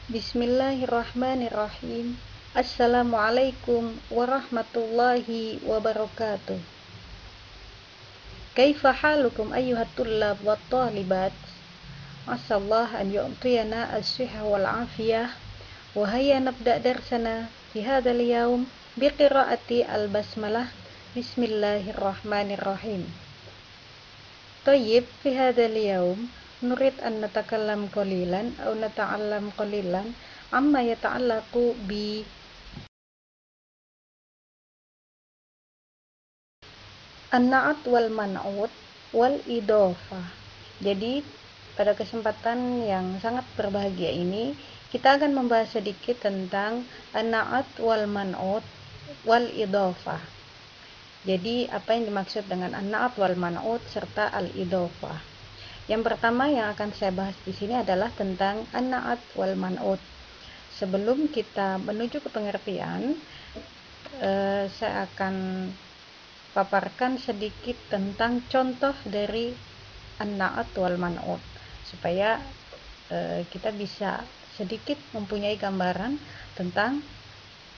Bismillahirrahmanirrahim. Assalamualaikum warahmatullahi wabarakatuh. Kaifa halukum ayyuhat tullab wat talibat? Asallah an yu'tiyana as-sihha wal afiyah. Wa hayya nabda darsana fi hadzal yaum biqiraati al-basmalah. Bismillahirrahmanirrahim. Tayyib, fi hadzal yaum nurid an natakallam qalilan aw nata'allam qalilan amma yata'allaqu bi an-na'at wal man'ut wal idhofah. Jadi pada kesempatan yang sangat berbahagia ini kita akan membahas sedikit tentang an-na'at wal man'ut wal idhofah. Jadi apa yang dimaksud dengan an-na'at wal man'ut serta al-idhofah? Yang pertama yang akan saya bahas di sini adalah tentang an-na'at wal man'ut. Sebelum kita menuju ke pengertian, saya akan paparkan sedikit tentang contoh dari an-na'at wal man'ut supaya kita bisa sedikit mempunyai gambaran tentang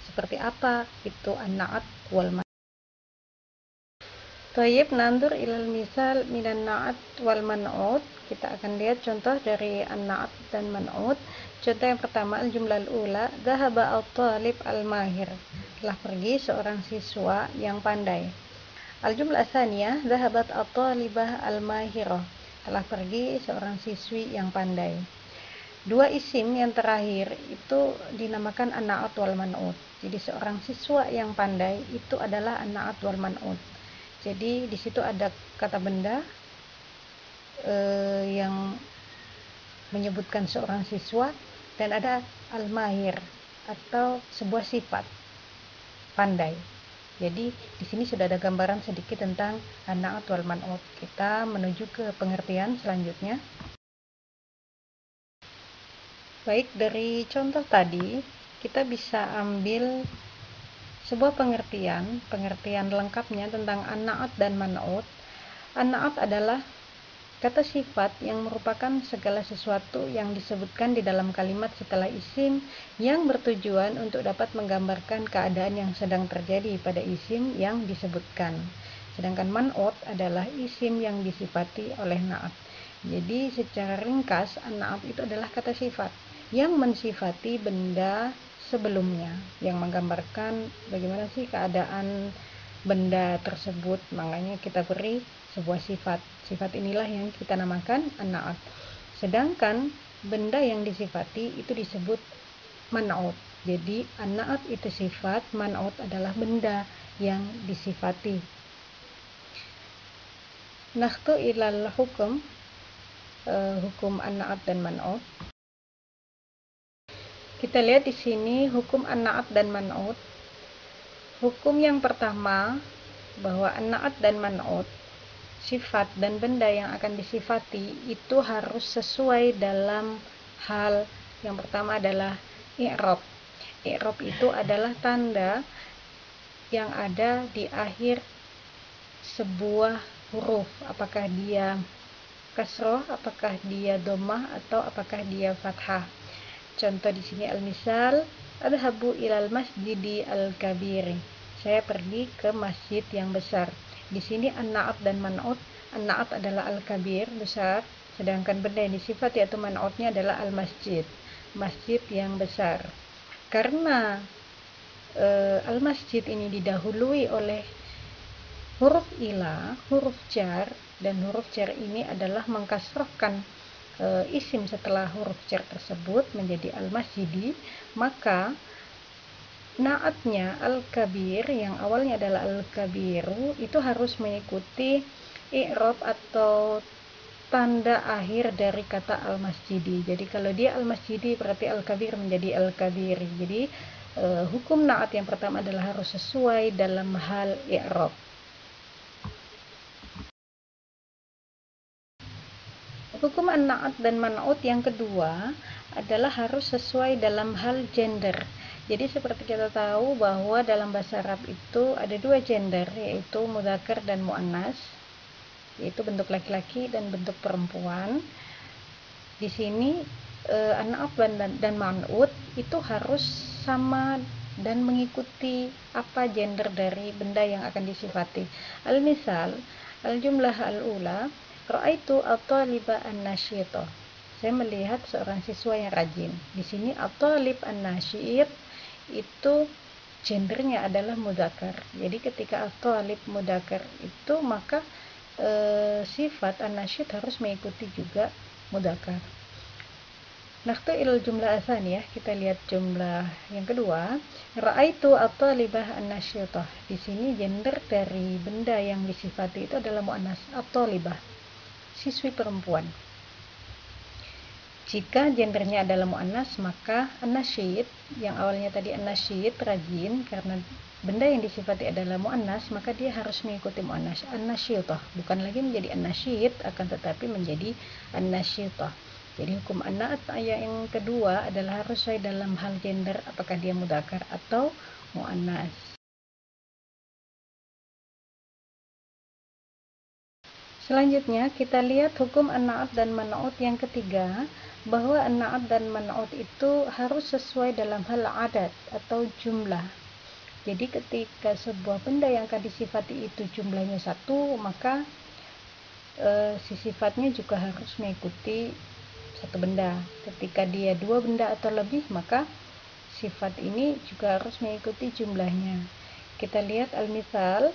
seperti apa itu an-na'at wal man'ut. Tayyib, nandur ilal misal minan na'at wal man'ut. Kita akan lihat contoh dari an-na'at dan man'ut. Contoh yang pertama, al-jumlah al-ula, dhahaba al-talib al-mahir. Telah pergi seorang siswa yang pandai. Al-jumlah tsaniyah, dhahabat al-talibah al-mahirah. Telah pergi seorang siswi yang pandai. Dua isim yang terakhir itu dinamakan an-na'at wal man'ut. Jadi seorang siswa yang pandai itu adalah an-na'at wal man'ut. Jadi di situ ada kata benda yang menyebutkan seorang siswa dan ada al-mahir atau sebuah sifat pandai. Jadi di sini sudah ada gambaran sedikit tentang an-na'at wal man'ut. Kita menuju ke pengertian selanjutnya. Baik, dari contoh tadi kita bisa ambil sebuah pengertian lengkapnya tentang an-na'at dan man'ut. An-na'at adalah kata sifat yang merupakan segala sesuatu yang disebutkan di dalam kalimat setelah isim yang bertujuan untuk dapat menggambarkan keadaan yang sedang terjadi pada isim yang disebutkan. Sedangkan man'ut adalah isim yang disifati oleh na'at. Jadi secara ringkas, an-na'at itu adalah kata sifat yang mensifati benda sebelumnya, yang menggambarkan bagaimana sih keadaan benda tersebut. Makanya kita beri sebuah sifat. Sifat inilah yang kita namakan an-na'at. Sedangkan benda yang disifati itu disebut man'ut. Jadi an-na'at itu sifat, man'ut adalah benda yang disifati. Nakhtu ilal hukum, hukum an-na'at dan man'ut. Kita lihat di sini hukum an-na'at dan man'ut. Hukum yang pertama, bahwa an-na'at dan man'ut, sifat dan benda yang akan disifati itu harus sesuai dalam hal yang pertama adalah i'rab. I'rab itu adalah tanda yang ada di akhir sebuah huruf, apakah dia kasroh, apakah dia dhammah, atau apakah dia fathah. Contoh di sini al-misal, adhabu ilal masjidi al-kabiri. Saya pergi ke masjid yang besar. Di sini an-na'at dan man'ut. An-na'at adalah al-kabir, besar, sedangkan benda yang disifati atau man'utnya adalah al-masjid, masjid yang besar. Karena al-masjid ini didahului oleh huruf ila, huruf jar, dan huruf jar ini adalah mengkasrohkan isim setelah huruf jar tersebut menjadi al-masjidi, maka na'atnya al-kabir yang awalnya adalah al-kabiru itu harus mengikuti i'rab atau tanda akhir dari kata al-masjidi. Jadi kalau dia al-masjidi berarti al-kabir menjadi al-kabiri. Jadi hukum na'at yang pertama adalah harus sesuai dalam hal i'rab. Hukum an-na'at dan man'ut yang kedua adalah harus sesuai dalam hal gender. Jadi seperti kita tahu bahwa dalam bahasa Arab itu ada dua gender, yaitu mudzakkar dan muannas, yaitu bentuk laki-laki dan bentuk perempuan. Di sini an-na'at dan man'ut itu harus sama dan mengikuti apa gender dari benda yang akan disifati. Al-misal, al-jumlah al-ula, ra'aitu at-taliba an-nasyita. Saya melihat seorang siswa yang rajin. Di sini at-talib an-nasyit itu gendernya adalah mudzakkar. Jadi ketika at-talib mudzakkar itu maka sifat an-nasyit harus mengikuti juga mudzakkar. Nakhtu ilal jumlah atsaniyah, kita lihat jumlah yang kedua. Ra'aitu at-talibah an-nasyitah. Di sini gender dari benda yang disifati itu adalah muannas, at-talibah, siswi perempuan. Jika gendernya adalah muannas, maka an-nasyid, yang awalnya tadi an-nasyid rajin, karena benda yang disifati adalah muannas, maka dia harus mengikuti muannas, an-nasyitah, bukan lagi menjadi an-nasyid, akan tetapi menjadi an-nasyitah. Jadi hukum an-na'at ayat yang kedua adalah harus sesuai dalam hal gender, apakah dia mudzakkar atau muannas. Selanjutnya kita lihat hukum an-na'at dan man'ut yang ketiga, bahwa an-na'at dan man'ut itu harus sesuai dalam hal adat atau jumlah. Jadi ketika sebuah benda yang akan disifati itu jumlahnya satu, maka si sifatnya juga harus mengikuti satu benda. Ketika dia dua benda atau lebih, maka sifat ini juga harus mengikuti jumlahnya. Kita lihat al-misal,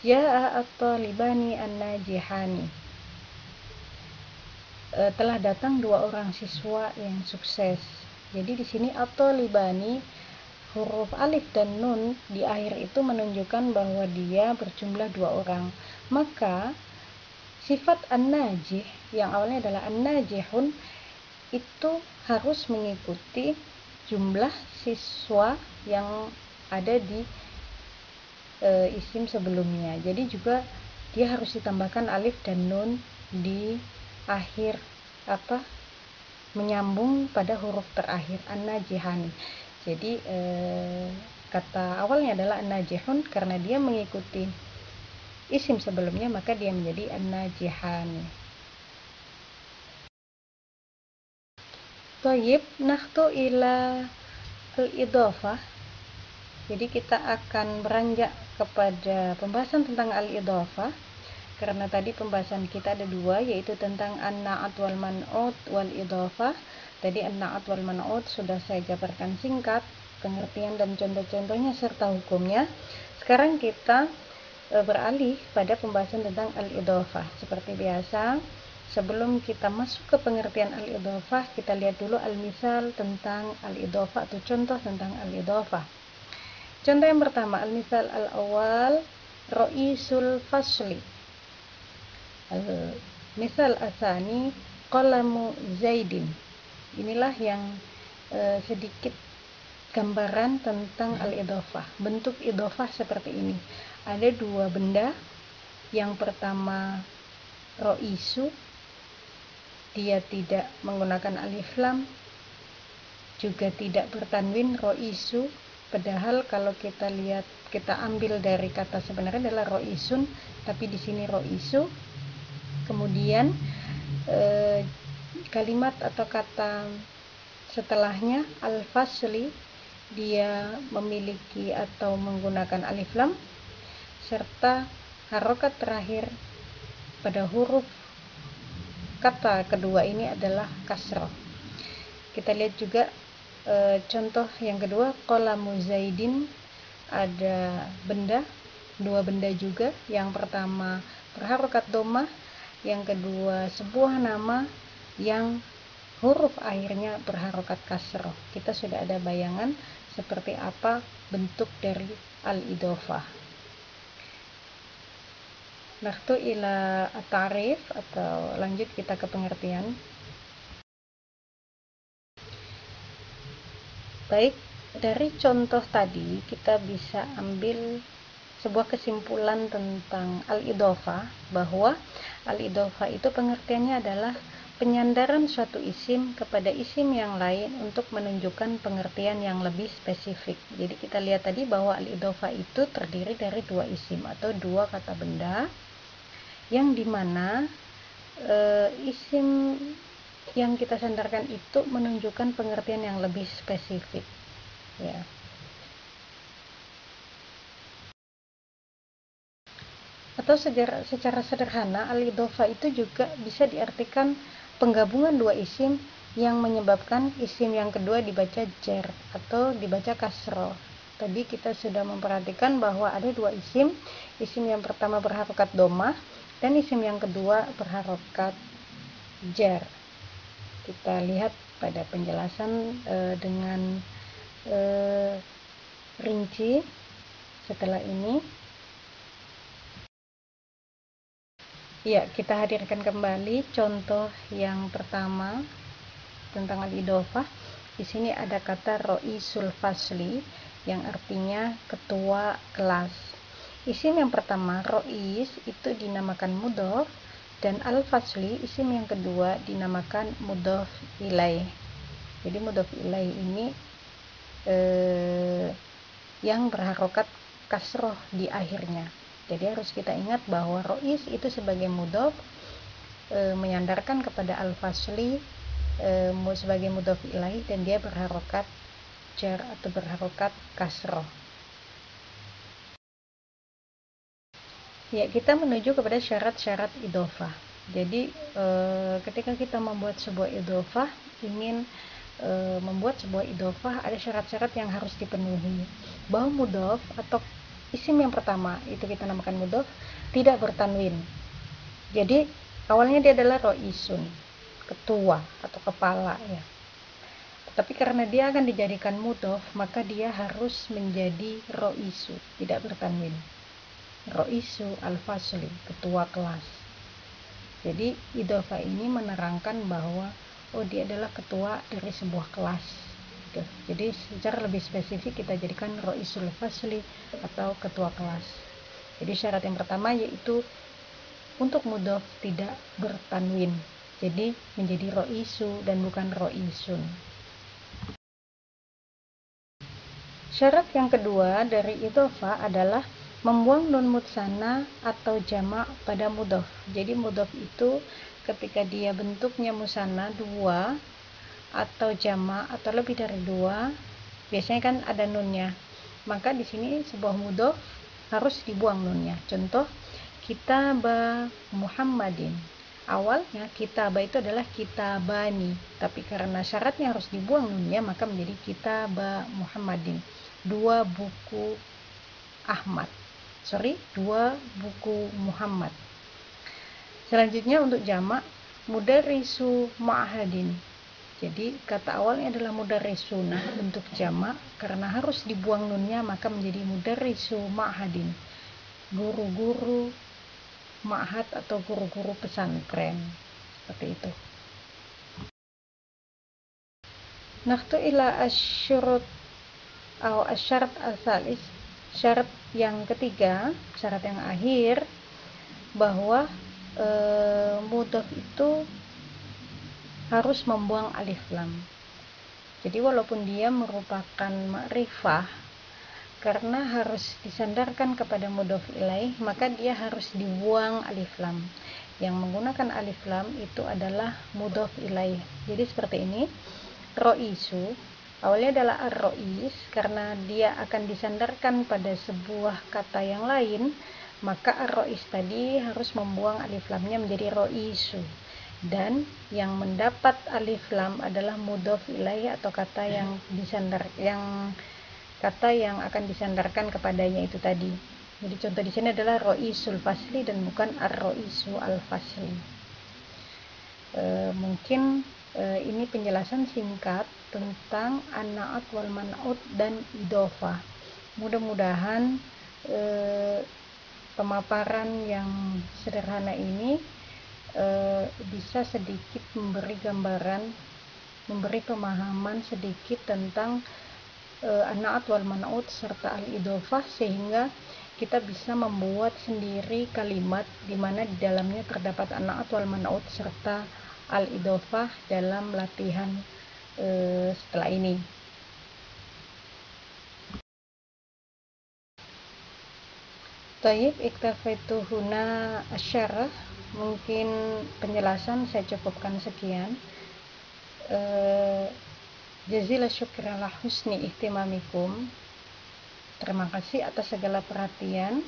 ja'a at-talibani an-najihani. Telah datang dua orang siswa yang sukses. Jadi di sini at-talibani, huruf alif dan nun di akhir itu menunjukkan bahwa dia berjumlah dua orang. Maka sifat an-najih yang awalnya adalah an-najihun itu harus mengikuti jumlah siswa yang ada di isim sebelumnya. Jadi juga dia harus ditambahkan alif dan nun di akhir menyambung pada huruf terakhir an-najihani. Jadi kata awalnya adalah an-najihun, karena dia mengikuti isim sebelumnya maka dia menjadi an-najihan. Thayyib, nakhtu ila al-idhafah. Jadi kita akan beranjak kepada pembahasan tentang al-idhafah, karena tadi pembahasan kita ada dua, yaitu tentang an-na'at wal man'ut wal idhafah. Tadi an-na'at wal man'ut sudah saya jabarkan singkat pengertian dan contoh-contohnya serta hukumnya. Sekarang kita beralih pada pembahasan tentang al-idhafah. Seperti biasa, sebelum kita masuk ke pengertian al-idhafah, kita lihat dulu al-misal tentang al-idhafah atau contoh tentang al-idhafah. Contoh yang pertama, al-misal al-awwal, ra'isul fasli. Al-misal asani, qalamu zaidin. Inilah yang sedikit gambaran tentang al-idhafah. Bentuk idhafah seperti ini. Ada dua benda. Yang pertama ro'isu, dia tidak menggunakan alif lam, juga tidak bertanwin ro'isu. Padahal kalau kita lihat, kita ambil dari kata sebenarnya adalah ro'isun, tapi di sini ro'isu. Kemudian kalimat atau kata setelahnya al-fasli, dia memiliki atau menggunakan alif lam, serta harokat terakhir pada huruf kata kedua ini adalah kasrah. Kita lihat juga contoh yang kedua, qalamu zaidin, ada benda, dua benda juga. Yang pertama berharokat dhammah, yang kedua sebuah nama yang huruf akhirnya berharokat kasrah. Kita sudah ada bayangan seperti apa bentuk dari al-idhafah. Nakhtu ila at-ta'rif, atau lanjut kita ke pengertian. Baik, dari contoh tadi kita bisa ambil sebuah kesimpulan tentang al-idhafah, bahwa al-idhafah itu pengertiannya adalah penyandaran suatu isim kepada isim yang lain untuk menunjukkan pengertian yang lebih spesifik. Jadi kita lihat tadi bahwa al-idhafah itu terdiri dari dua isim atau dua kata benda, yang dimana isim yang kita sandarkan itu menunjukkan pengertian yang lebih spesifik, ya. Atau secara sederhana, al-idhofah itu juga bisa diartikan penggabungan dua isim yang menyebabkan isim yang kedua dibaca jar atau dibaca kasroh. Tadi kita sudah memperhatikan bahwa ada dua isim yang pertama berharokat domah dan isim yang kedua berharokat jar. Kita lihat pada penjelasan dengan rinci setelah ini. Ya, kita hadirkan kembali contoh yang pertama tentang al-idhofah. Di sini ada kata ro'isul fasli yang artinya ketua kelas. Isim yang pertama ro'is itu dinamakan mudhof dan al-fasli isim yang kedua dinamakan mudhof ilaih. Jadi mudhof ilaih ini yang berharokat kasroh di akhirnya. Jadi harus kita ingat bahwa ro'is itu sebagai mudhof menyandarkan kepada al-fasli sebagai mudhof ilaih dan dia berharokat jar atau berharokat kasroh. Ya, kita menuju kepada syarat-syarat idhofah. Jadi ketika kita membuat sebuah idhofah, ingin membuat sebuah idhofah, ada syarat-syarat yang harus dipenuhi. Bahwa mudhof atau isim yang pertama itu kita namakan mudhof tidak bertanwin. Jadi awalnya dia adalah ro'isun, ketua atau kepala, ya. Tapi karena dia akan dijadikan mudhof, maka dia harus menjadi ro'isu, tidak bertanwin. Ro'isu al-fasli, ketua kelas. Jadi idhofah ini menerangkan bahwa dia adalah ketua dari sebuah kelas. Jadi secara lebih spesifik kita jadikan ro'isul fasli atau ketua kelas. Jadi syarat yang pertama yaitu untuk mudhof tidak bertanwin. Jadi menjadi ro'isu dan bukan ro'isun. Syarat yang kedua dari idhofah adalah membuang nun mutsana atau jamak pada mudhof. Jadi mudhof itu ketika dia bentuknya musanna dua atau jamak atau lebih dari dua, biasanya kan ada nunnya. Maka di sini sebuah mudhof harus dibuang nunnya. Contoh kitaba Muhammadin. Awalnya kitaba itu adalah kitabani, tapi karena syaratnya harus dibuang nunnya maka menjadi kitaba Muhammadin. Dua buku Muhammad. Selanjutnya untuk jamak mudarrisu ma'hadin. Jadi kata awalnya adalah mudarrisuna bentuk jamak, karena harus dibuang nunnya maka menjadi mudarrisu ma'hadin. Guru-guru ma'had atau guru-guru pesantren. Seperti itu. Nakhtu ila asyurut atau asyarat asalis, syarat yang ketiga, syarat yang akhir, bahwa mudhof itu harus membuang alif lam. Jadi walaupun dia merupakan ma'rifah, karena harus disandarkan kepada mudhof ilaih, maka dia harus dibuang alif lam. Yang menggunakan alif lam itu adalah mudhof ilaih. Jadi seperti ini, ro'isu awalnya adalah ar-ro'is, karena dia akan disandarkan pada sebuah kata yang lain, maka ar-ro'is tadi harus membuang alif lamnya menjadi ro'isu. Dan yang mendapat alif lam adalah mudhof ilaih atau kata yang akan disandarkan kepadanya itu tadi. Jadi contoh di sini adalah ro'isul fasli dan bukan ar-ro'isu al-fasli. Mungkin ini penjelasan singkat tentang an-na'at wal man'ut dan idhofah. Mudah-mudahan pemaparan yang sederhana ini bisa sedikit memberi gambaran, memberi pemahaman sedikit tentang an-na'at wal man'ut serta al-idhofah, sehingga kita bisa membuat sendiri kalimat di mana di dalamnya terdapat an-na'at wal man'ut serta al-idhofah dalam latihan setelah ini. Tayyib, iktafaitu huna asyarah. Mungkin penjelasan saya cukupkan sekian. Jazila syukri ala husni ihtimamikum. Terima kasih atas segala perhatian.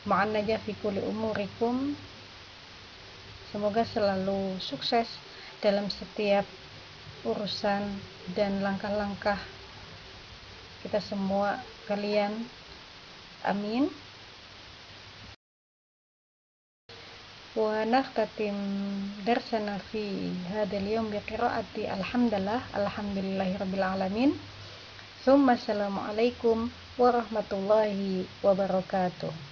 Ma'an najah fi kulli umurikum. Semoga selalu sukses dalam setiap urusan dan langkah-langkah kita semua, kalian. Amin. Wa nakhtatim darsana fi hadzal yawm bi qiraati alhamdulillahirabbil alamin. Assalamualaikum warahmatullahi wabarakatuh.